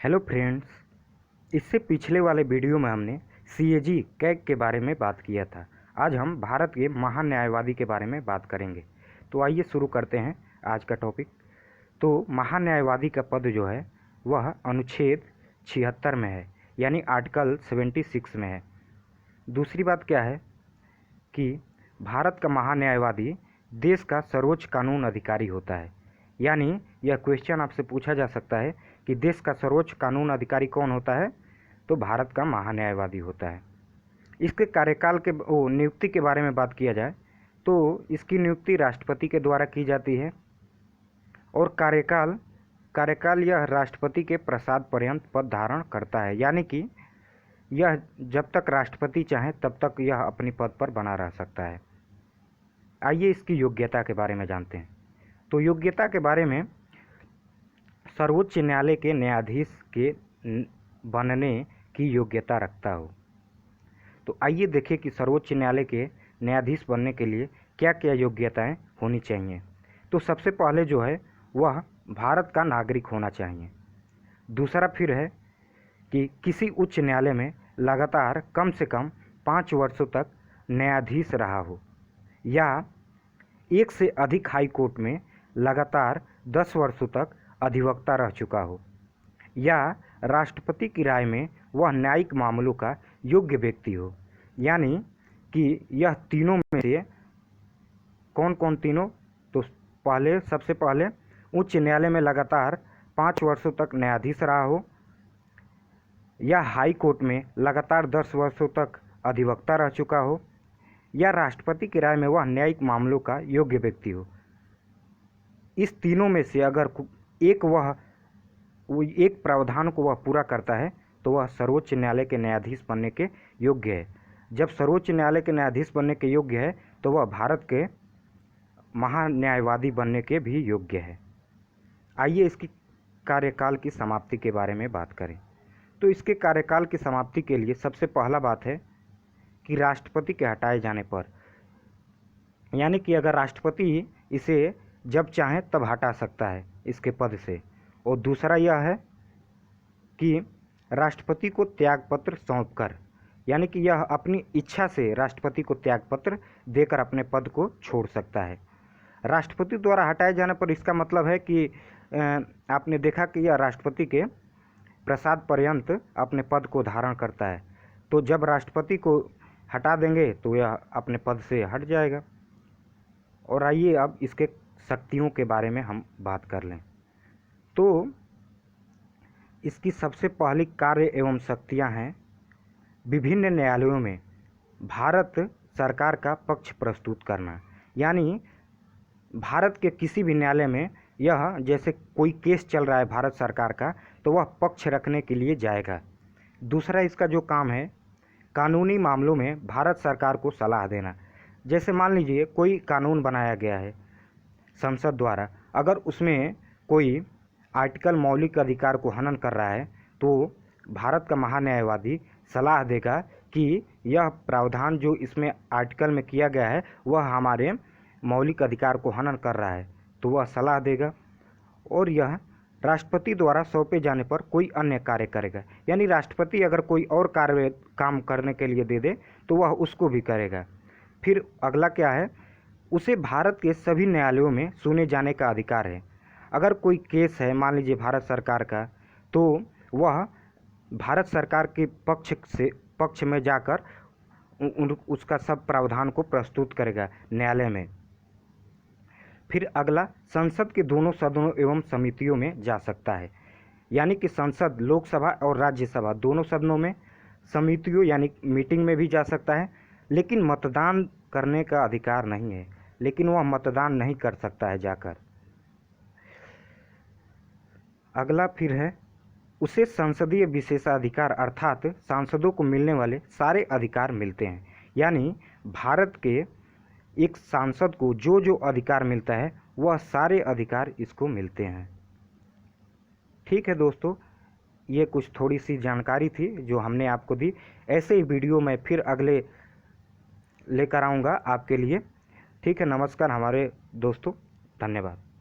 Hello friends, इससे पिछले वाले वीडियो में हमने सीएजी कैग के बारे में बात किया था। आज हम भारत के महान न्यायवादी के बारे में बात करेंगे। तो आइए शुरू करते हैं आज का टॉपिक। तो महान न्यायवादी का पद जो है वह अनुच्छेद 76 में है, यानी आर्टिकल 76 में है। दूसरी बात क्या है कि भारत का महान न्यायवादी देश का सर्वोच्च कानून अधिकारी होता है। यानी यह क्वेश्चन आपसे पूछा जा सकता है कि देश का सर्वोच्च कानून अधिकारी कौन होता है, तो भारत का महान्यायवादी होता है। इसके कार्यकाल के नियुक्ति के बारे में बात किया जाए तो इसकी नियुक्ति राष्ट्रपति के द्वारा की जाती है और कार्यकाल यह राष्ट्रपति के प्रसाद पर्यंत पद धारण करता है। यानी कि यह जब तक राष्ट्रपति चाहे तब तक यह अपनी पद पर बना रह सकता है। आइए इसकी योग्यता के बारे में जानते हैं। तो योग्यता के बारे में सर्वोच्च न्यायालय के न्यायाधीश के बनने की योग्यता रखता हो। तो आइए देखें कि सर्वोच्च न्यायालय के न्यायाधीश बनने के लिए क्या क्या योग्यताएं होनी चाहिए। तो सबसे पहले जो है वह भारत का नागरिक होना चाहिए। दूसरा फिर है कि किसी उच्च न्यायालय में लगातार कम से कम 5 वर्षों तक न्यायाधीश रहा हो, या एक से अधिक हाई कोर्ट में लगातार 10 वर्षों तक अधिवक्ता रह चुका हो, या राष्ट्रपति की राय में वह न्यायिक मामलों का योग्य व्यक्ति हो। यानी कि यह तीनों में से कौन कौन तीनों? तो सबसे पहले उच्च न्यायालय में लगातार 5 वर्षों तक न्यायाधीश रहा हो, या हाई कोर्ट में लगातार 10 वर्षों तक अधिवक्ता रह चुका हो, या राष्ट्रपति की राय में वह न्यायिक मामलों का योग्य व्यक्ति हो। इस तीनों में से अगर एक प्रावधान को वह पूरा करता है तो वह सर्वोच्च न्यायालय के न्यायाधीश बनने के योग्य है। जब सर्वोच्च न्यायालय के न्यायाधीश बनने के योग्य है तो वह भारत के महान न्यायवादी बनने के भी योग्य है। आइए इसकी कार्यकाल की समाप्ति के बारे में बात करें। तो इसके कार्यकाल की समाप्ति के लिए सबसे पहला बात है कि राष्ट्रपति के हटाए जाने पर, यानी कि अगर राष्ट्रपति इसे जब चाहे तब हटा सकता है इसके पद से। और दूसरा यह है कि राष्ट्रपति को त्यागपत्र सौंपकर, यानी कि यह अपनी इच्छा से राष्ट्रपति को त्यागपत्र देकर अपने पद को छोड़ सकता है। राष्ट्रपति द्वारा हटाए जाने पर इसका मतलब है कि आपने देखा कि यह राष्ट्रपति के प्रसाद पर्यंत अपने पद को धारण करता है। तो जब राष्ट्रपति को हटा देंगे तो यह अपने पद से हट जाएगा। और आइए अब इसके शक्तियों के बारे में हम बात कर लें। तो इसकी सबसे पहली कार्य एवं शक्तियां हैं विभिन्न न्यायालयों में भारत सरकार का पक्ष प्रस्तुत करना। यानी भारत के किसी भी न्यायालय में यह जैसे कोई केस चल रहा है भारत सरकार का, तो वह पक्ष रखने के लिए जाएगा। दूसरा इसका जो काम है कानूनी मामलों में भारत सरकार को सलाह देना। जैसे मान लीजिए कोई कानून बनाया गया है संसद द्वारा, अगर उसमें कोई आर्टिकल मौलिक अधिकार को हनन कर रहा है तो भारत का महान्यायवादी सलाह देगा कि यह प्रावधान जो इसमें आर्टिकल में किया गया है वह हमारे मौलिक अधिकार को हनन कर रहा है, तो वह सलाह देगा। और यह राष्ट्रपति द्वारा सौंपे जाने पर कोई अन्य कार्य करेगा। यानी राष्ट्रपति अगर कोई और काम करने के लिए दे दे तो वह उसको भी करेगा। फिर अगला क्या है, उसे भारत के सभी न्यायालयों में सुने जाने का अधिकार है। अगर कोई केस है मान लीजिए भारत सरकार का, तो वह भारत सरकार के पक्ष में जाकर उसका सब प्रावधान को प्रस्तुत करेगा न्यायालय में। फिर अगला संसद के दोनों सदनों एवं समितियों में जा सकता है। यानी कि संसद, लोकसभा और राज्यसभा दोनों सदनों में, समितियों यानी मीटिंग में भी जा सकता है, लेकिन मतदान करने का अधिकार नहीं है। लेकिन वह मतदान नहीं कर सकता है जाकर। अगला फिर है उसे संसदीय विशेषाधिकार, अर्थात सांसदों को मिलने वाले सारे अधिकार मिलते हैं। यानी भारत के एक सांसद को जो जो अधिकार मिलता है वह सारे अधिकार इसको मिलते हैं। ठीक है दोस्तों, ये कुछ थोड़ी सी जानकारी थी जो हमने आपको दी। ऐसे ही वीडियो मैं फिर अगले लेकर आऊँगा आपके लिए। ठीक है, नमस्कार हमारे दोस्तों, धन्यवाद।